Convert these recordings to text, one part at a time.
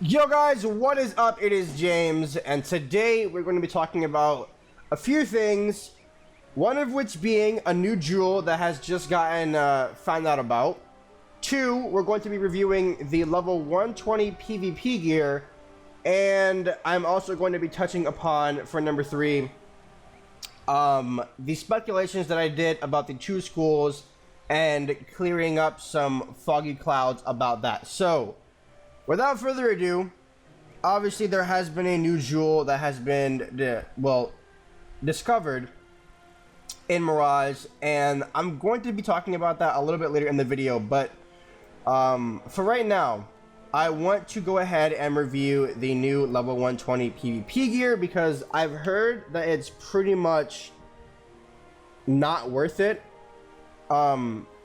Yo guys, what is up? It is James, and today we're going to be talking about a few things, one of which being a new jewel that has just gotten found out about. Two, we're going to be reviewing the level 120 PvP gear, and I'm also going to be touching upon, for number three, the speculations that I did about the two schools and clearing up some foggy clouds about that. So, without further ado, obviously there has been a new jewel that has been, discovered in Mirage, and I'm going to be talking about that a little bit later in the video, but for right now, I want to go ahead and review the new level 120 PvP gear because I've heard that it's pretty much not worth it,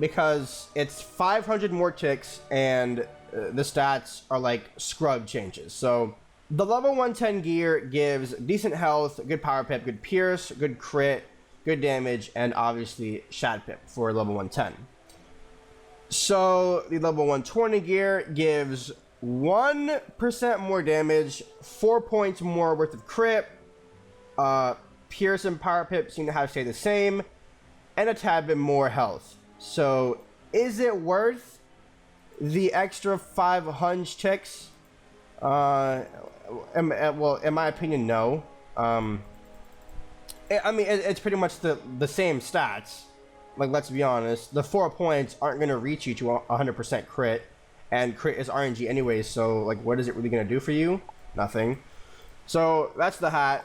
because it's 500 more ticks and the stats are like scrub changes. So the level 110 gear gives decent health, good power pip, good pierce, good crit, good damage, and obviously shat pip for level 110. So the level 120 gear gives 1% more damage, 4 points more worth of crit, pierce and power pip seem to have stayed the same, and a tad bit more health. So is it worth the extra 500 ticks? Well, in my opinion, no. I mean, it's pretty much the same stats. Like, let's be honest, the 4 points aren't going to reach you to 100% crit, and crit is RNG anyways, so like, what is it really going to do for you? Nothing. So that's the hat.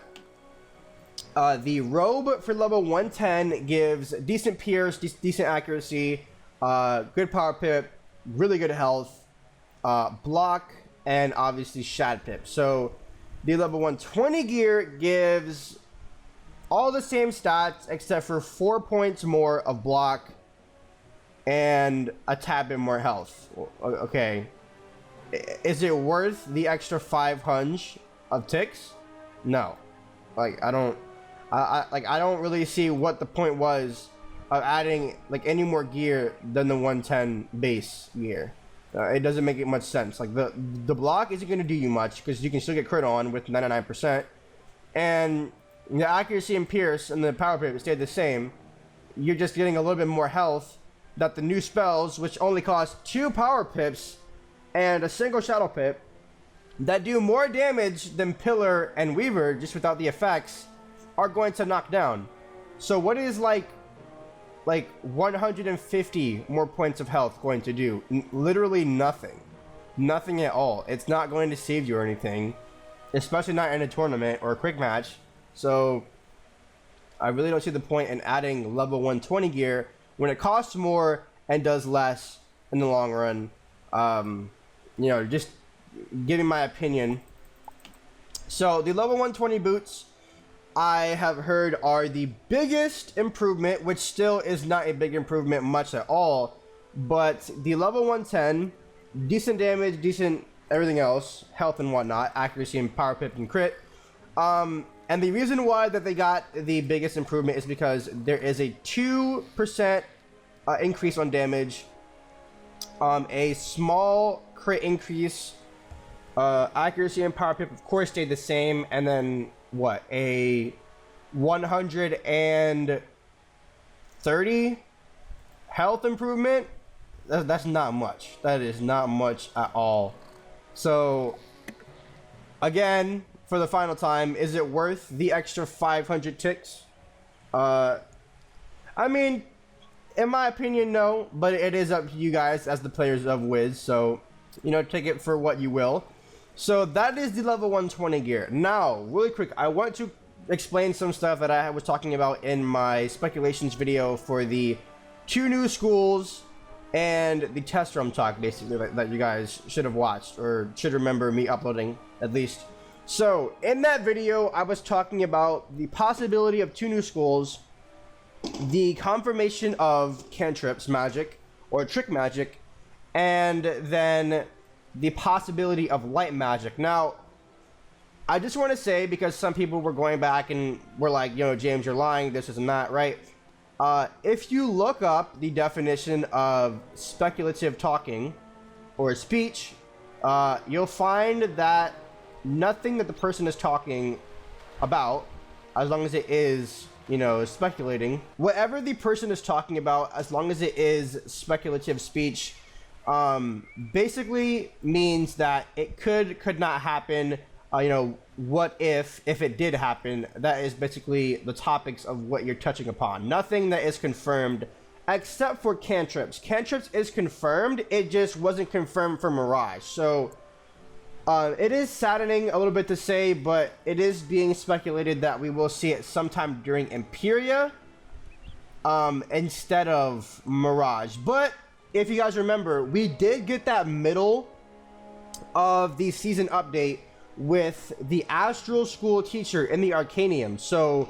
The robe for level 110 gives decent pierce, decent accuracy, good power pip, really good health, block, and obviously shat pip. So the level 120 gear gives all the same stats except for 4 points more of block and a tad bit more health. Okay, is it worth the extra 500 of ticks? No. Like, I don't really see what the point was of adding like any more gear than the 110 base gear. It doesn't make it much sense. Like, the block isn't going to do you much because you can still get crit on with 99%, and the accuracy and pierce and the power pip stayed the same. You're just getting a little bit more health that the new spells, which only cost 2 power pips and a single shadow pip, that do more damage than Pillar and Weaver just without the effects, are going to knock down. So what is like 150 more points of health going to do? Literally nothing. Nothing at all. It's not going to save you or anything, especially not in a tournament or a quick match. So I really don't see the point in adding level 120 gear when it costs more and does less in the long run. Just giving my opinion. So the level 120 boots, I have heard, are the biggest improvement, which still is not a big improvement much at all, but the level 110, decent damage, decent everything else, health and whatnot, accuracy and power pip and crit. And the reason why that they got the biggest improvement is because there is a 2% increase on damage, a small crit increase, accuracy and power pip of course stayed the same, and then what, a 130 health improvement? That's not much. That is not much at all. So again, for the final time, is it worth the extra 500 ticks? I mean, in my opinion, no, but it is up to you guys as the players of Wiz, so, take it for what you will. So that is the level 120 gear. Now, really quick, I want to explain some stuff that I was talking about in my speculations video for the 2 new schools and the test room talk, basically, that you guys should have watched or should remember me uploading, at least. So, in that video, I was talking about the possibility of 2 new schools, the confirmation of cantrips magic or trick magic, and then the possibility of light magic. Now, I just want to say, because some people were going back and were like, James, you're lying, this isn't that, right? If you look up the definition of speculative talking or speech, you'll find that nothing that the person is talking about, as long as it is, you know, speculating, whatever the person is talking about, as long as it is speculative speech, basically means that it could not happen. You know, what if it did happen? That is basically the topics of what you're touching upon. Nothing that is confirmed except for cantrips. Cantrips is confirmed, it just wasn't confirmed for Mirage. So it is saddening a little bit to say, but it is being speculated that we will see it sometime during Imperia instead of Mirage. But if you guys remember, we did get that middle of the season update with the Astral School teacher in the Arcanium. So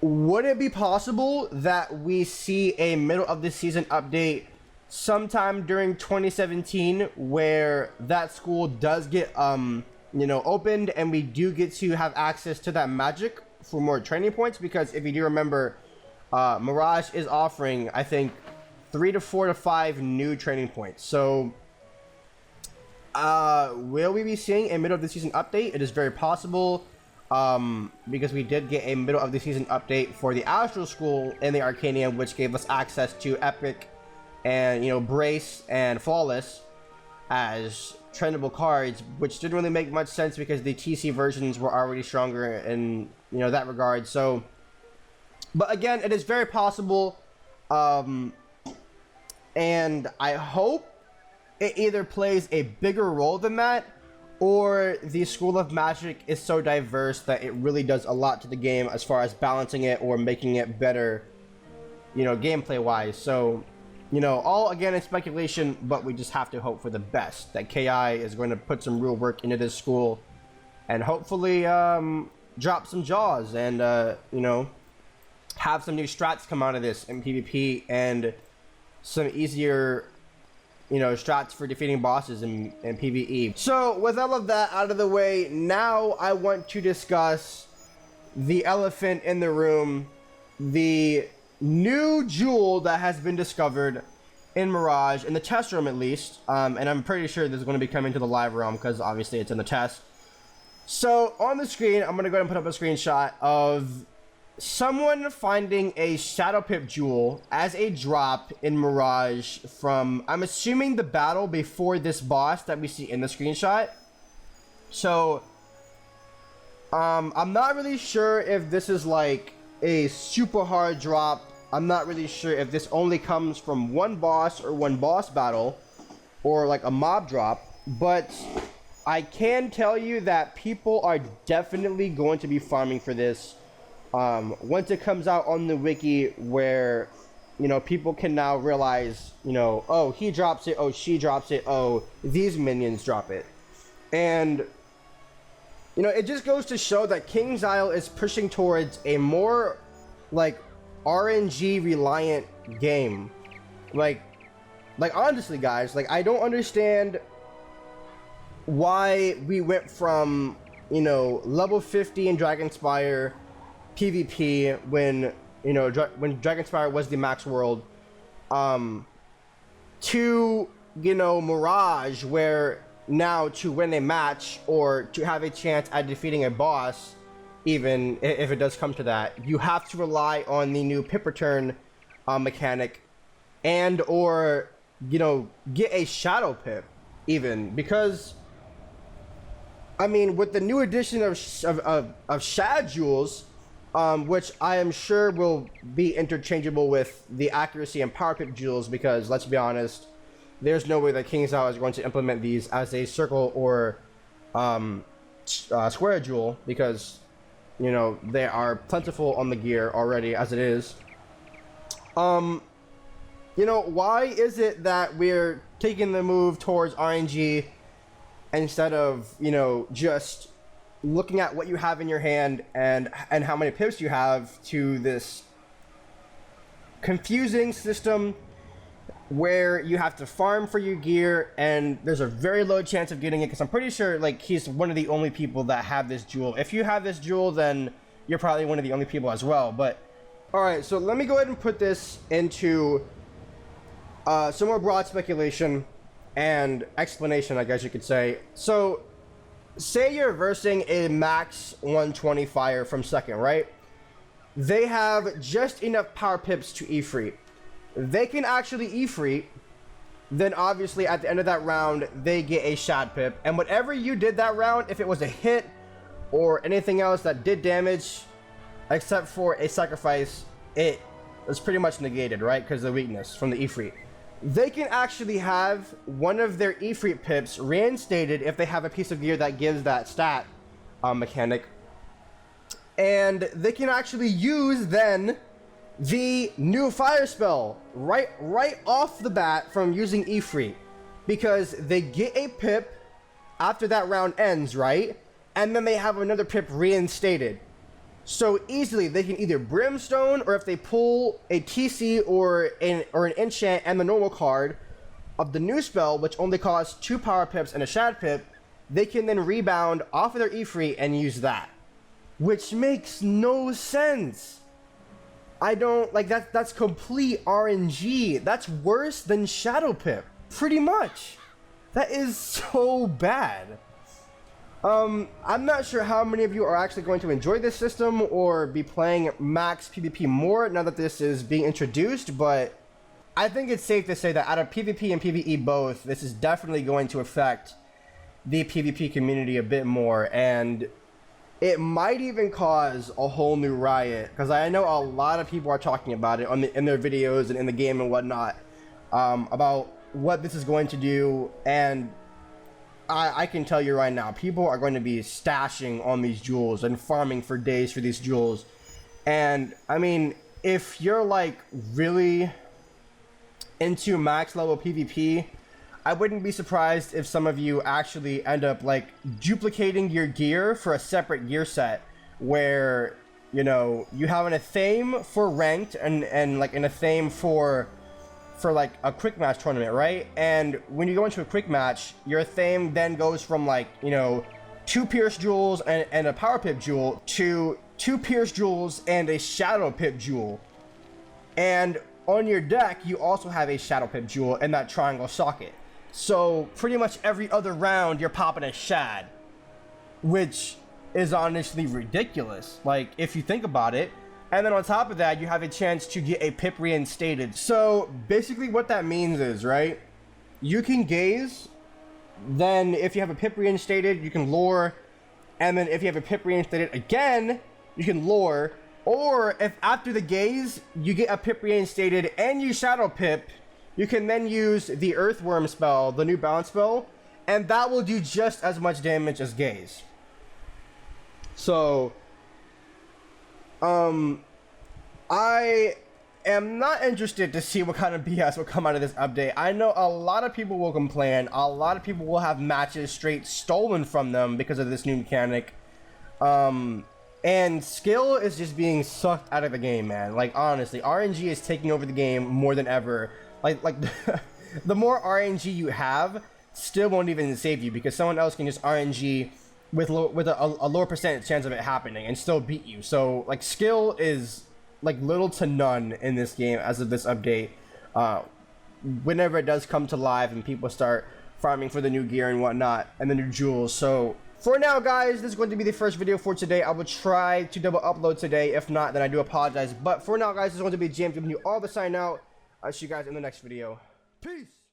would it be possible that we see a middle of the season update sometime during 2017 where that school does get you know, opened, and we do get to have access to that magic for more training points? Because if you do remember, Mirage is offering, I think, 3 to 4 to 5 new training points. So will we be seeing a middle of the season update? It is very possible, because we did get a middle of the season update for the Astral School in the Arcanium, which gave us access to Epic and, you know, Brace and Flawless as trendable cards, which didn't really make much sense because the TC versions were already stronger in, you know, that regard. So, but again, it is very possible, and I hope it either plays a bigger role than that, or the School of Magic is so diverse that it really does a lot to the game as far as balancing it or making it better, you know, gameplay wise. So, you know, all again is speculation, but we just have to hope for the best, that KI is going to put some real work into this school and hopefully drop some jaws and you know, have some new strats come out of this in PvP and some easier, you know, strats for defeating bosses in PvE. So with all of that out of the way, now I want to discuss the elephant in the room, the new jewel that has been discovered in Mirage, in the test room at least, and I'm pretty sure this is going to be coming to the live realm because obviously it's in the test. So on the screen, I'm going to go ahead and put up a screenshot of someone finding a Shadow Pip jewel as a drop in Mirage from, I'm assuming, the battle before this boss that we see in the screenshot. So I'm not really sure if this is like a super hard drop. I'm not really sure if this only comes from one boss or one boss battle or like a mob drop, but I can tell you that people are definitely going to be farming for this once it comes out on the wiki, where, you know, people can now realize, you know, oh, he drops it, oh, she drops it, oh, these minions drop it. And, you know, it just goes to show that Kingsisle is pushing towards a more like RNG reliant game. Like honestly, guys, like I don't understand why we went from, you know, level 50 in Dragonspire PvP when, you know, when Dragonspire was the max world, to, you know, Mirage, where now to win a match or to have a chance at defeating a boss, even if it does come to that, you have to rely on the new pip return mechanic, and or, you know, get a Shadow Pip even, because I mean, with the new addition of Shad Jewels, which I am sure will be interchangeable with the accuracy and power pip jewels, because let's be honest, there's no way that Kingsisle is going to implement these as a circle or square jewel, because, you know, they are plentiful on the gear already as it is. You know, why is it that we're taking the move towards RNG instead of, you know, just looking at what you have in your hand and how many pips you have, to this confusing system where you have to farm for your gear and there's a very low chance of getting it? Because I'm pretty sure, like, he's one of the only people that have this jewel. If you have this jewel, then you're probably one of the only people as well. But all right, so let me go ahead and put this into some more broad speculation. and explanation, I guess you could say. So, say you're versing a max 120 fire from second, right? They have just enough power pips to E-free. They can actually E-free, then obviously at the end of that round, they get a shad pip. And whatever you did that round, if it was a hit or anything else that did damage, except for a sacrifice, it was pretty much negated, right? Because of the weakness from the E-free. They can actually have one of their E-free pips reinstated if they have a piece of gear that gives that stat mechanic. And they can actually use then the new fire spell right off the bat from using E-free, because they get a pip after that round ends, right? And then they have another pip reinstated. So easily they can either brimstone, or if they pull a TC or an enchant and the normal card of the new spell, which only costs 2 power pips and a shad pip, they can then rebound off of their E-free and use that. Which makes no sense. I don't like that. That's complete RNG. That's worse than Shadow Pip, pretty much. That is so bad. I'm not sure how many of you are actually going to enjoy this system or be playing max PvP more now that this is being introduced, but I think it's safe to say that out of PvP and PvE both, this is definitely going to affect the PvP community a bit more, and it might even cause a whole new riot, because I know a lot of people are talking about it in their videos and in the game and whatnot, about what this is going to do. And I can tell you right now, people are going to be stashing on these jewels and farming for days for these jewels. And I mean, if you're like really into max level PvP, I wouldn't be surprised if some of you actually end up like duplicating your gear for a separate gear set, where, you know, you have a theme for ranked and like in a theme for like a quick match tournament, right? And when you go into a quick match, your theme then goes from like, you know, 2 pierce jewels and a power pip jewel to 2 pierce jewels and a shadow pip jewel. And on your deck, you also have a shadow pip jewel in that triangle socket. So pretty much every other round you're popping a shad, which is honestly ridiculous, like if you think about it. And then on top of that, you have a chance to get a pip reinstated. So basically what that means is, right, you can gaze, then if you have a pip reinstated, you can lure, and then if you have a pip reinstated again, you can lure. Or if after the gaze you get a pip reinstated and you shadow pip, you can then use the Earthworm spell, the new balance spell, and that will do just as much damage as gaze. So, I am not interested to see what kind of BS will come out of this update. I know a lot of people will complain. A lot of people will have matches straight stolen from them because of this new mechanic. And skill is just being sucked out of the game, man. Like, honestly, RNG is taking over the game more than ever. Like the more RNG you have, still won't even save you, because someone else can just RNG with a lower percentage chance of it happening and still beat you. So, like, skill is like little to none in this game as of this update. Whenever it does come to live and people start farming for the new gear and whatnot and the new jewels. So for now, guys, this is going to be the first video for today. I will try to double upload today. If not, then I do apologize. But for now, guys, this is going to be James giving you all the sign out. I'll see you guys in the next video. Peace!